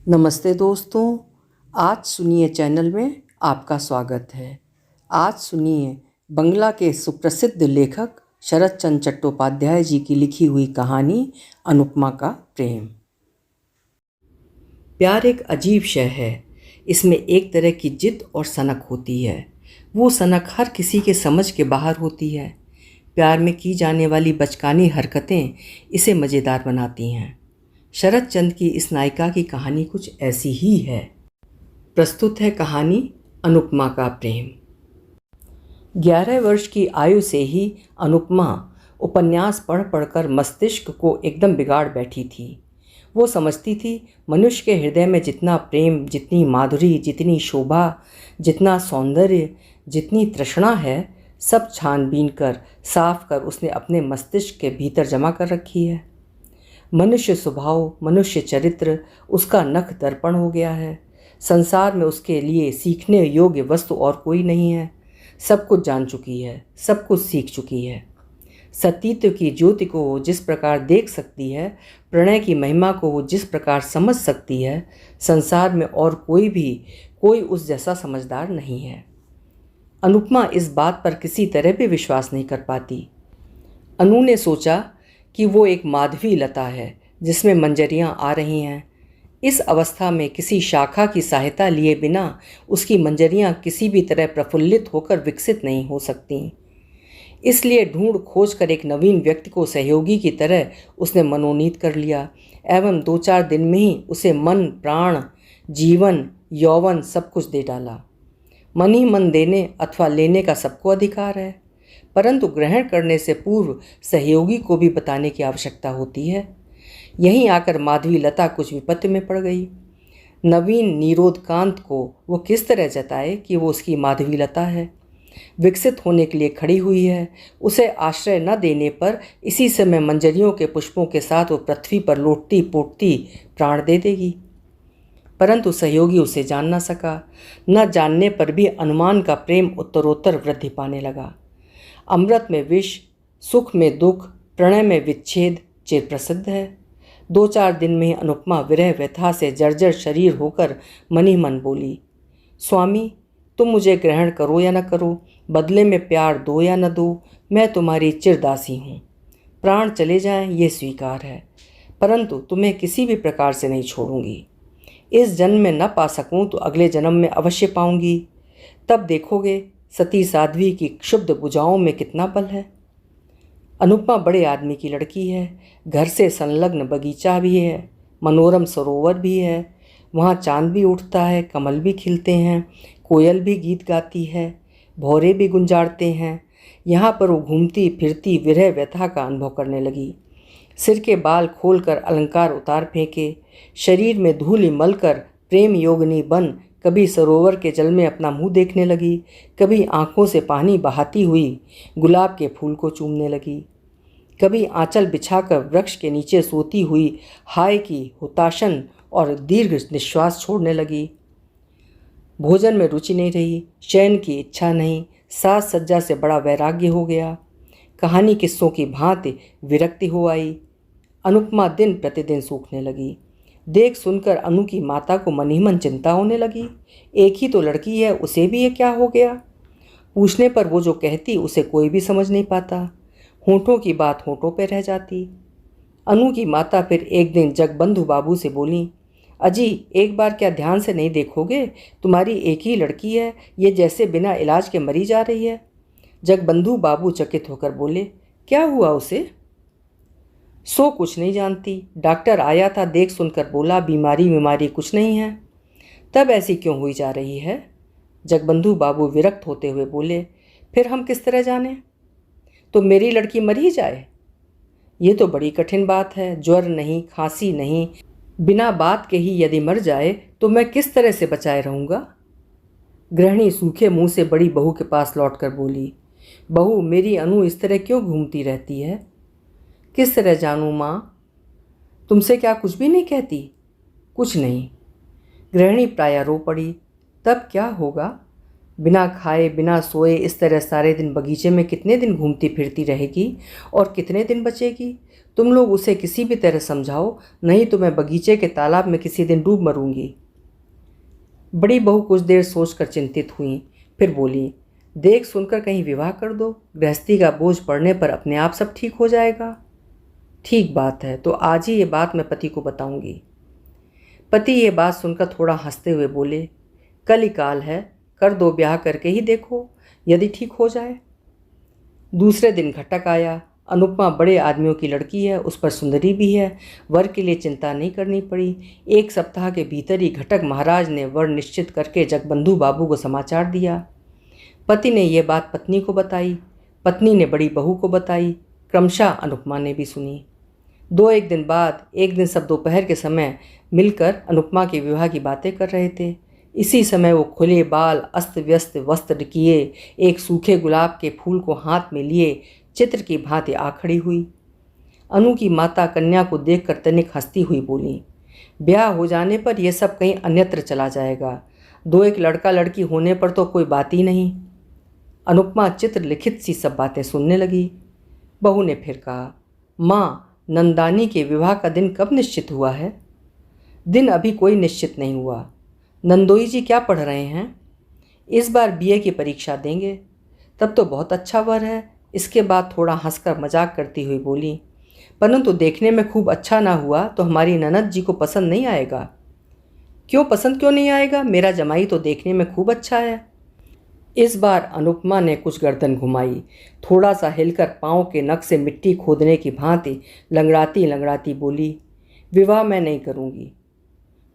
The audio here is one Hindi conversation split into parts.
नमस्ते दोस्तों, आज सुनिए चैनल में आपका स्वागत है। आज सुनिए बंगला के सुप्रसिद्ध लेखक शरत चंद्र चट्टोपाध्याय जी की लिखी हुई कहानी अनुपमा का प्रेम। प्यार एक अजीब शय है। इसमें एक तरह की जिद और सनक होती है। वो सनक हर किसी के समझ के बाहर होती है। प्यार में की जाने वाली बचकानी हरकतें इसे मज़ेदार बनाती हैं। शरत चंद्र की इस नायिका की कहानी कुछ ऐसी ही है। प्रस्तुत है कहानी अनुपमा का प्रेम। 11 वर्ष की आयु से ही अनुपमा उपन्यास पढ़ पढ़कर मस्तिष्क को एकदम बिगाड़ बैठी थी। वो समझती थी मनुष्य के हृदय में जितना प्रेम, जितनी माधुरी, जितनी शोभा, जितना सौंदर्य, जितनी तृष्णा है, सब छानबीन कर साफ कर उसने अपने मस्तिष्क के भीतर जमा कर रखी है। मनुष्य स्वभाव, मनुष्य चरित्र उसका नख दर्पण हो गया है। संसार में उसके लिए सीखने योग्य वस्तु और कोई नहीं है। सब कुछ जान चुकी है, सब कुछ सीख चुकी है। सतीत्व की ज्योति को वो जिस प्रकार देख सकती है, प्रणय की महिमा को वो जिस प्रकार समझ सकती है, संसार में और कोई उस जैसा समझदार नहीं है। अनुपमा इस बात पर किसी तरह भी विश्वास नहीं कर पाती। अनु ने सोचा कि वो एक माधवी लता है जिसमें मंजरियाँ आ रही हैं। इस अवस्था में किसी शाखा की सहायता लिए बिना उसकी मंजरियाँ किसी भी तरह प्रफुल्लित होकर विकसित नहीं हो सकती। इसलिए ढूंढ खोज कर एक नवीन व्यक्ति को सहयोगी की तरह उसने मनोनीत कर लिया एवं 2-4 दिन में ही उसे मन, प्राण, जीवन, यौवन सब कुछ दे डाला। मन ही मन देने अथवा लेने का सबको अधिकार है, परंतु ग्रहण करने से पूर्व सहयोगी को भी बताने की आवश्यकता होती है। यहीं आकर माधवी लता कुछ विपत्ति में पड़ गई। नवीन निरोधकांत को वो किस तरह जताए कि वो उसकी माधवी लता है, विकसित होने के लिए खड़ी हुई है। उसे आश्रय न देने पर इसी समय मंजरियों के पुष्पों के साथ वो पृथ्वी पर लोटती पोटती प्राण दे देगी। परंतु सहयोगी उसे जान न सका। न जानने पर भी अनुमान का प्रेम उत्तरोत्तर वृद्धि पाने लगा। अमृत में विष, सुख में दुख, प्रणय में विच्छेद चिर प्रसिद्ध है। 2-4 दिन में ही अनुपमा विरह व्यथा से जर्जर शरीर होकर मन ही मन बोली, स्वामी तुम मुझे ग्रहण करो या न करो, बदले में प्यार दो या न दो, मैं तुम्हारी चिरदासी हूँ। प्राण चले जाएं ये स्वीकार है, परंतु तुम्हें किसी भी प्रकार से नहीं छोड़ूंगी। इस जन्म में न पा सकूं तो अगले जन्म में अवश्य पाऊंगी। तब देखोगे सती साध्वी की क्षुब्ध भुजाओं में कितना बल है। अनुपमा बड़े आदमी की लड़की है। घर से संलग्न बगीचा भी है, मनोरम सरोवर भी है। वहाँ चांद भी उठता है, कमल भी खिलते हैं, कोयल भी गीत गाती है, भौरे भी गुंजारते हैं। यहाँ पर वो घूमती फिरती विरह व्यथा का अनुभव करने लगी। सिर के बाल खोलकर अलंकार उतार फेंके, शरीर में धूलि मलकर प्रेम योगिनी बन कभी सरोवर के जल में अपना मुंह देखने लगी, कभी आंखों से पानी बहाती हुई गुलाब के फूल को चूमने लगी, कभी आंचल बिछाकर वृक्ष के नीचे सोती हुई हाय की हुताशन और दीर्घ निश्वास छोड़ने लगी। भोजन में रुचि नहीं रही, शयन की इच्छा नहीं, साज सज्जा से बड़ा वैराग्य हो गया। कहानी किस्सों की भांति विरक्ति हो आई। अनुपमा दिन प्रतिदिन सूखने लगी। देख सुनकर अनु की माता को मन ही मन चिंता होने लगी। एक ही तो लड़की है, उसे भी ये क्या हो गया। पूछने पर वो जो कहती उसे कोई भी समझ नहीं पाता। होठों की बात होठों पर रह जाती। अनु की माता फिर एक दिन जगबंधु बाबू से बोली, अजी एक बार क्या ध्यान से नहीं देखोगे, तुम्हारी एक ही लड़की है, ये जैसे बिना इलाज के मरी जा रही है। जगबंधु बाबू चकित होकर बोले, क्या हुआ उसे। सो कुछ नहीं जानती, डॉक्टर आया था, देख सुनकर बोला बीमारी कुछ नहीं है। तब ऐसी क्यों हुई जा रही है। जगबंधु बाबू विरक्त होते हुए बोले, फिर हम किस तरह जाने, तो मेरी लड़की मर ही जाए। ये तो बड़ी कठिन बात है। ज्वर नहीं, खांसी नहीं, बिना बात के ही यदि मर जाए तो मैं किस तरह से बचाए रहूँगा। गृहिणी सूखे मुंह से बड़ी बहू के पास लौटकर बोली, बहू मेरी अनु इस तरह क्यों घूमती रहती है। किस तरह जानूँ माँ, तुमसे क्या कुछ भी नहीं कहती। कुछ नहीं। गृहिणी प्रायः रो पड़ी। तब क्या होगा। बिना खाए बिना सोए इस तरह सारे दिन बगीचे में कितने दिन घूमती फिरती रहेगी और कितने दिन बचेगी। तुम लोग उसे किसी भी तरह समझाओ, नहीं तो मैं बगीचे के तालाब में किसी दिन डूब मरूंगी। बड़ी बहू कुछ देर सोचकर चिंतित हुई, फिर बोली, देख सुनकर कहीं विवाह कर दो, गृहस्थी का बोझ पड़ने पर अपने आप सब ठीक हो जाएगा। ठीक बात है, तो आज ही ये बात मैं पति को बताऊंगी। पति ये बात सुनकर थोड़ा हंसते हुए बोले, कल ही काल है, कर दो, ब्याह करके ही देखो, यदि ठीक हो जाए। दूसरे दिन घटक आया। अनुपमा बड़े आदमियों की लड़की है, उस पर सुंदरी भी है, वर के लिए चिंता नहीं करनी पड़ी। 1 सप्ताह के भीतर ही घटक महाराज ने वर निश्चित करके जगबंधु बाबू को समाचार दिया। पति ने यह बात पत्नी को बताई, पत्नी ने बड़ी बहू को बताई, क्रमशः अनुपमा ने भी सुनी। 2-1 दिन बाद एक दिन सब दोपहर के समय मिलकर अनुपमा के विवाह की बातें कर रहे थे। इसी समय वो खुले बाल, अस्त व्यस्त वस्त्र किए, एक सूखे गुलाब के फूल को हाथ में लिए चित्र की भांति आ खड़ी हुई। अनु की माता कन्या को देखकर तनिक हंसती हुई बोली, ब्याह हो जाने पर यह सब कहीं अन्यत्र चला जाएगा, 2-1 लड़का लड़की होने पर तो कोई बात ही नहीं। अनुपमा चित्र लिखित सी सब बातें सुनने लगी। बहू ने फिर कहा, माँ, नंदानी के विवाह का दिन कब निश्चित हुआ है? दिन अभी कोई निश्चित नहीं हुआ। नंदोई जी क्या पढ़ रहे हैं? इस बार बीए की परीक्षा देंगे। तब तो बहुत अच्छा वर है। इसके बाद थोड़ा हंसकर मजाक करती हुई बोली, परंतु देखने में खूब अच्छा ना हुआ तो हमारी ननद जी को पसंद नहीं आएगा। क्यों पसंद क्यों नहीं आएगा? मेरा जमाई तो देखने में खूब अच्छा है। इस बार अनुपमा ने कुछ गर्दन घुमाई, थोड़ा सा हिलकर पाँव के नख से मिट्टी खोदने की भांति लंगड़ाती लंगड़ाती बोली, विवाह मैं नहीं करूँगी।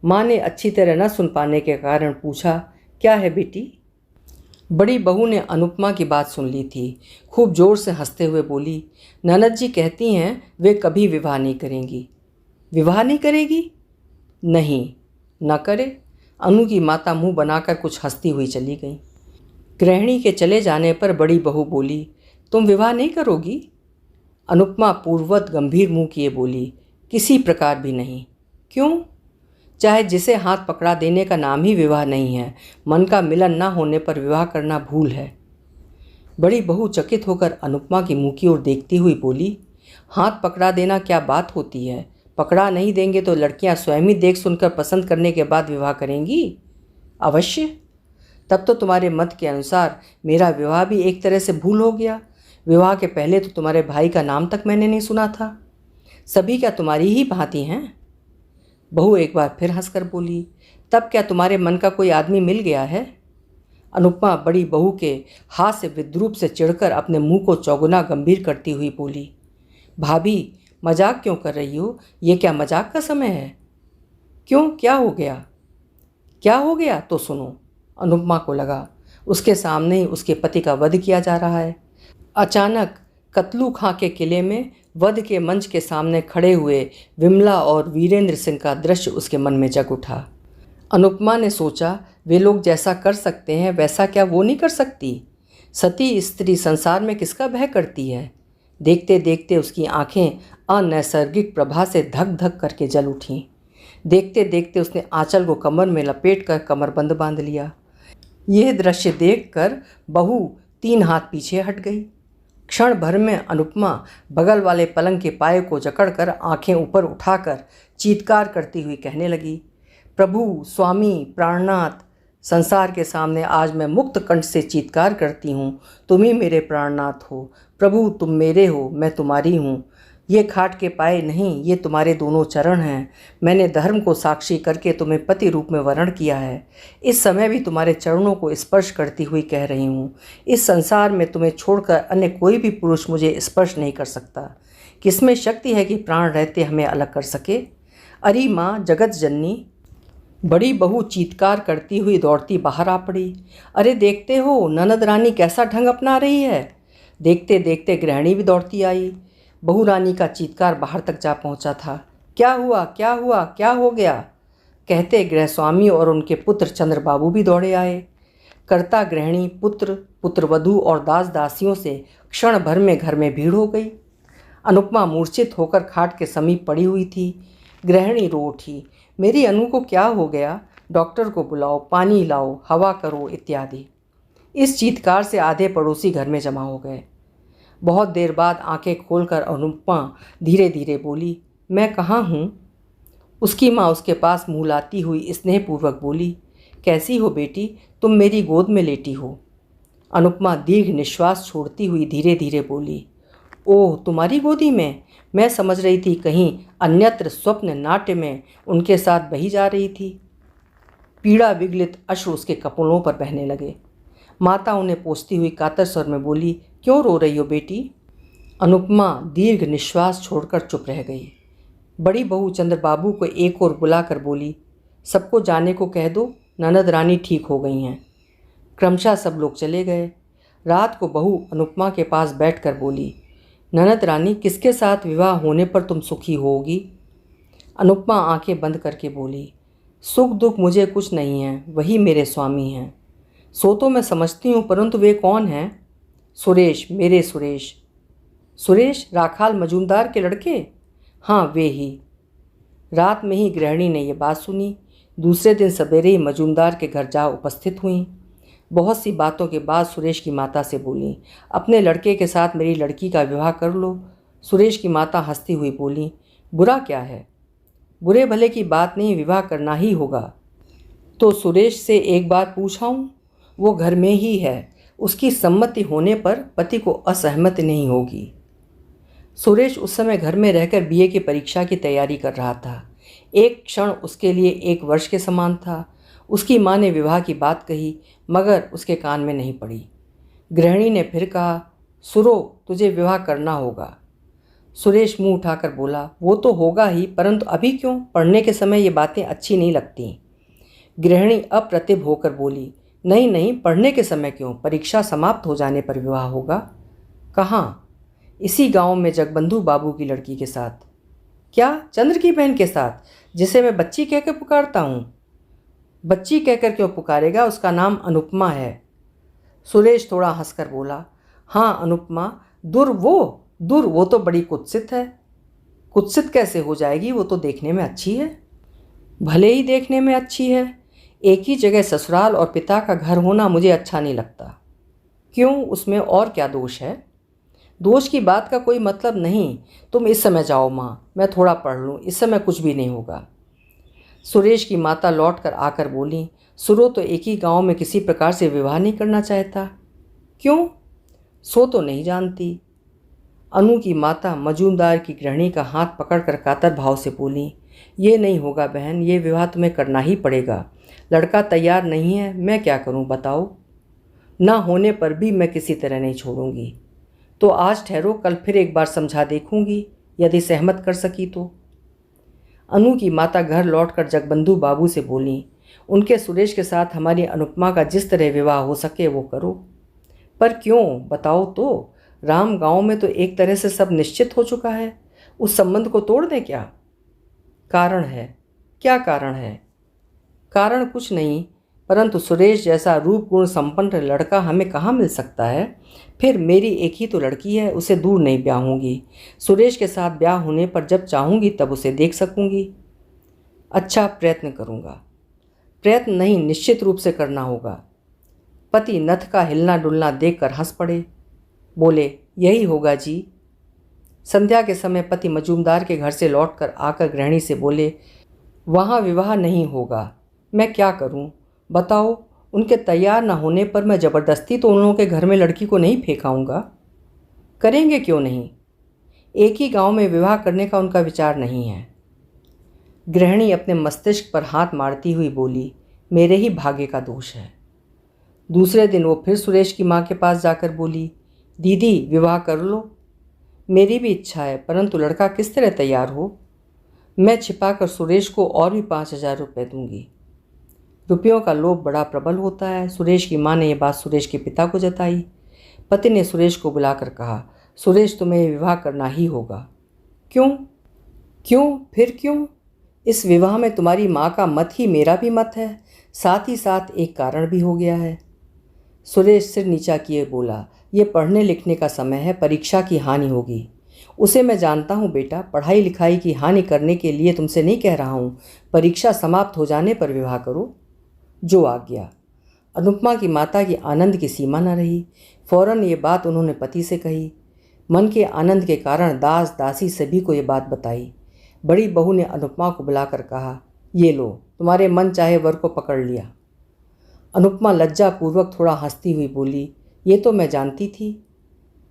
माँ ने अच्छी तरह न सुन पाने के कारण पूछा, क्या है बेटी? बड़ी बहू ने अनुपमा की बात सुन ली थी, खूब जोर से हंसते हुए बोली, ननद जी कहती हैं वे कभी विवाह नहीं करेंगी। विवाह नहीं करेगी? नहीं, न करे। अनु की माता मुंह बनाकर कुछ हंसती हुई चली गई। गृहिणी के चले जाने पर बड़ी बहू बोली, तुम विवाह नहीं करोगी? अनुपमा पूर्ववत गंभीर मुंह किए बोली, किसी प्रकार भी नहीं। क्यों? चाहे जिसे हाथ पकड़ा देने का नाम ही विवाह नहीं है, मन का मिलन ना होने पर विवाह करना भूल है। बड़ी बहू चकित होकर अनुपमा की मुंह की ओर देखती हुई बोली, हाथ पकड़ा देना क्या बात होती है? पकड़ा नहीं देंगे तो लड़कियां स्वयं ही देख सुनकर पसंद करने के बाद विवाह करेंगी। अवश्य। तब तो तुम्हारे मत के अनुसार मेरा विवाह भी एक तरह से भूल हो गया। विवाह के पहले तो तुम्हारे भाई का नाम तक मैंने नहीं सुना था। सभी क्या तुम्हारी ही भांति हैं? बहू एक बार फिर हंसकर बोली, तब क्या तुम्हारे मन का कोई आदमी मिल गया है? अनुपमा बड़ी बहू के हाथ से विद्रूप से चिढ़कर अपने मुंह को चौगुना गंभीर करती हुई बोली, भाभी, मजाक क्यों कर रही हो? ये क्या मजाक का समय है? क्यों, क्या हो गया? क्या हो गया तो सुनो। अनुपमा को लगा उसके सामने ही उसके पति का वध किया जा रहा है। अचानक कतलू खां के किले में वध के मंच के सामने खड़े हुए विमला और वीरेंद्र सिंह का दृश्य उसके मन में जग उठा। अनुपमा ने सोचा, वे लोग जैसा कर सकते हैं वैसा क्या वो नहीं कर सकती? सती स्त्री संसार में किसका भय करती है? देखते देखते उसकी आंखें अनैसर्गिक प्रभा से धक धक करके जल उठीं। देखते देखते उसने आंचल को कमर में लपेट कर कमरबंद बांध लिया। यह दृश्य देखकर बहू 3 हाथ पीछे हट गई। क्षण भर में अनुपमा बगल वाले पलंग के पाए को जकड़कर आंखें ऊपर उठाकर चीत्कार करती हुई कहने लगी, प्रभु, स्वामी, प्राणनाथ, संसार के सामने आज मैं मुक्त कंठ से चीत्कार करती हूँ, तुम ही मेरे प्राणनाथ हो। प्रभु, तुम मेरे हो, मैं तुम्हारी हूँ। ये खाट के पाए नहीं, ये तुम्हारे दोनों चरण हैं। मैंने धर्म को साक्षी करके तुम्हें पति रूप में वर्ण किया है। इस समय भी तुम्हारे चरणों को स्पर्श करती हुई कह रही हूँ, इस संसार में तुम्हें छोड़कर अन्य कोई भी पुरुष मुझे स्पर्श नहीं कर सकता। किसमें शक्ति है कि प्राण रहते हमें अलग कर सके? अरे माँ जगत जननी! बड़ी बहू चीत्कार करती हुई दौड़ती बाहर आ पड़ी। अरे देखते हो ननद रानी कैसा ढंग अपना रही है। देखते देखते गृहिणी भी दौड़ती आई। बहू रानी का चीत्कार बाहर तक जा पहुंचा था। क्या हुआ, क्या हुआ, क्या हो गया? कहते गृहस्वामी और उनके पुत्र चंद्रबाबू भी दौड़े आए। कर्ता गृहिणी, पुत्र, पुत्रवधू और दास दासियों से क्षण भर में घर में भीड़ हो गई। अनुपमा मूर्छित होकर खाट के समीप पड़ी हुई थी। गृहिणी रो उठी, मेरी अनु को क्या हो गया? डॉक्टर को बुलाओ, पानी लाओ, हवा करो इत्यादि। इस चीत्कार से आधे पड़ोसी घर में जमा हो गए। बहुत देर बाद आंखें खोलकर अनुपमा धीरे धीरे बोली, मैं कहाँ हूँ? उसकी माँ उसके पास मुँह लाती हुई स्नेहपूर्वक बोली, कैसी हो बेटी, तुम मेरी गोद में लेटी हो। अनुपमा दीर्घ निश्वास छोड़ती हुई धीरे धीरे बोली, ओह तुम्हारी गोदी में? मैं समझ रही थी कहीं अन्यत्र स्वप्न नाट्य में उनके साथ बही जा रही थी। पीड़ा विगलित अश्रु उसके कपोलों पर बहने लगे। माता उन्हें पोंछती हुई कातर स्वर में बोली, क्यों रो रही हो बेटी? अनुपमा दीर्घ निश्वास छोड़कर चुप रह गई। बड़ी बहू चंद्रबाबू को एक ओर बुलाकर बोली, सबको जाने को कह दो, ननद रानी ठीक हो गई हैं। क्रमशः सब लोग चले गए। रात को बहू अनुपमा के पास बैठकर बोली, ननद रानी, किसके साथ विवाह होने पर तुम सुखी होगी? अनुपमा आंखें बंद करके बोली, सुख दुख मुझे कुछ नहीं है, वही मेरे स्वामी हैं। सो तो मैं समझती हूँ, परंतु वे कौन हैं? सुरेश, मेरे सुरेश। सुरेश, राखाल मजूमदार के लड़के? हाँ, वे ही। रात में ही गृहिणी ने यह बात सुनी। दूसरे दिन सवेरे ही मजूमदार के घर जा उपस्थित हुई। बहुत सी बातों के बाद सुरेश की माता से बोली, अपने लड़के के साथ मेरी लड़की का विवाह कर लो। सुरेश की माता हंसती हुई बोली, बुरा क्या है? बुरे भले की बात नहीं, विवाह करना ही होगा। तो सुरेश से एक बार पूछाऊँ? वो घर में ही है, उसकी सम्मति होने पर पति को असहमति नहीं होगी। सुरेश उस समय घर में रहकर बीए की परीक्षा की तैयारी कर रहा था। एक क्षण उसके लिए 1 वर्ष के समान था। उसकी माँ ने विवाह की बात कही, मगर उसके कान में नहीं पड़ी। गृहिणी ने फिर कहा, सुरो, तुझे विवाह करना होगा। सुरेश मुंह उठाकर बोला, वो तो होगा ही, परंतु अभी क्यों? पढ़ने के समय ये बातें अच्छी नहीं लगती। गृहिणी अप्रतिभ होकर बोली, नहीं नहीं, पढ़ने के समय क्यों? परीक्षा समाप्त हो जाने पर विवाह होगा। कहाँ? इसी गांव में जगबंधु बाबू की लड़की के साथ। क्या? चंद्र की बहन के साथ, जिसे मैं बच्ची कहकर पुकारता हूँ? बच्ची कहकर क्यों पुकारेगा? उसका नाम अनुपमा है। सुरेश थोड़ा हंसकर बोला, हाँ अनुपमा। दूर वो तो बड़ी कुत्सित है। कुत्सित कैसे हो जाएगी? वो तो देखने में अच्छी है। भले ही देखने में अच्छी है। एक ही जगह ससुराल और पिता का घर होना मुझे अच्छा नहीं लगता। क्यों? उसमें और क्या दोष है? दोष की बात का कोई मतलब नहीं। तुम इस समय जाओ माँ, मैं थोड़ा पढ़ लूँ, इस समय कुछ भी नहीं होगा। सुरेश की माता लौटकर आकर बोली, सुरो तो एक ही गांव में किसी प्रकार से विवाह नहीं करना चाहता। क्यों? सो तो नहीं जानती। अनु की माता मजूमदार की गृहिणी का हाथ पकड़कर कातर भाव से बोली, ये नहीं होगा बहन, ये विवाह तुम्हें करना ही पड़ेगा। लड़का तैयार नहीं है, मैं क्या करूं बताओ? ना होने पर भी मैं किसी तरह नहीं छोड़ूंगी। तो आज ठहरो, कल फिर एक बार समझा देखूंगी, यदि सहमत कर सकी तो। अनु की माता घर लौटकर जगबंधु बाबू से बोली, उनके सुरेश के साथ हमारी अनुपमा का जिस तरह विवाह हो सके वो करो। पर क्यों बताओ तो? राम गांव में तो एक तरह से सब निश्चित हो चुका है, उस संबंध को तोड़ दें क्या? कारण है। क्या कारण है? कारण कुछ नहीं, परंतु सुरेश जैसा रूप गुण संपन्न लड़का हमें कहाँ मिल सकता है? फिर मेरी एक ही तो लड़की है, उसे दूर नहीं ब्याहूंगी। सुरेश के साथ ब्याह होने पर जब चाहूँगी तब उसे देख सकूँगी। अच्छा, प्रयत्न करूँगा। प्रयत्न नहीं, निश्चित रूप से करना होगा। पति नथ का हिलना डुलना देखकर हंस पड़े। बोले, यही होगा जी। संध्या के समय पति मजूमदार के घर से लौटकर आकर गृहिणी से बोले, वहाँ विवाह नहीं होगा। मैं क्या करूँ बताओ? उनके तैयार न होने पर मैं ज़बरदस्ती तो उन लोगों के घर में लड़की को नहीं फेंकाऊँगा। करेंगे क्यों नहीं? एक ही गांव में विवाह करने का उनका विचार नहीं है। गृहिणी अपने मस्तिष्क पर हाथ मारती हुई बोली, मेरे ही भाग्य का दोष है। दूसरे दिन वो फिर सुरेश की माँ के पास जाकर बोली, दीदी विवाह कर लो। मेरी भी इच्छा है, परंतु लड़का किस तरह तैयार हो? मैं छिपाकर सुरेश को और भी 5,000 रुपये दूंगी। रुपयों का लोभ बड़ा प्रबल होता है। सुरेश की माँ ने यह बात सुरेश के पिता को जताई। पति ने सुरेश को बुलाकर कहा, सुरेश तुम्हें विवाह करना ही होगा। क्यों? क्यों? फिर क्यों? इस विवाह में तुम्हारी माँ का मत ही मेरा भी मत है, साथ ही साथ एक कारण भी हो गया है। सुरेश सिर नीचा किए बोला, ये पढ़ने लिखने का समय है, परीक्षा की हानि होगी। उसे मैं जानता हूँ बेटा, पढ़ाई लिखाई की हानि करने के लिए तुमसे नहीं कह रहा हूँ। परीक्षा समाप्त हो जाने पर विवाह करो। जो आ गया। अनुपमा की माता की आनंद की सीमा न रही। फौरन ये बात उन्होंने पति से कही। मन के आनंद के कारण दास दासी सभी को ये बात बताई। बड़ी बहू ने अनुपमा को बुलाकर कहा, ये लो, तुम्हारे मन चाहे वर को पकड़ लिया। अनुपमा लज्जापूर्वक थोड़ा हंसती हुई बोली, ये तो मैं जानती थी।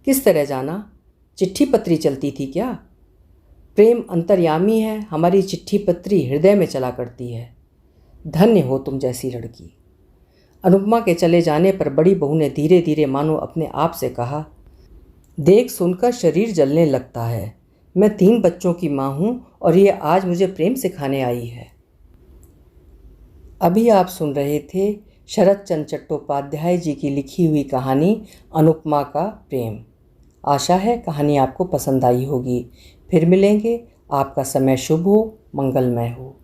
किस तरह जाना? चिट्ठी पत्री चलती थी क्या? प्रेम अंतर्यामी है, हमारी चिट्ठी पत्री हृदय में चला करती है। धन्य हो तुम जैसी लड़की। अनुपमा के चले जाने पर बड़ी बहू ने धीरे धीरे मानो अपने आप से कहा, देख सुनकर शरीर जलने लगता है। मैं 3 बच्चों की माँ हूँ और ये आज मुझे प्रेम सिखाने आई है। अभी आप सुन रहे थे शरत चंद्र चट्टोपाध्याय जी की लिखी हुई कहानी अनुपमा का प्रेम। आशा है कहानी आपको पसंद आई होगी। फिर मिलेंगे। आपका समय शुभ हो, मंगलमय हो।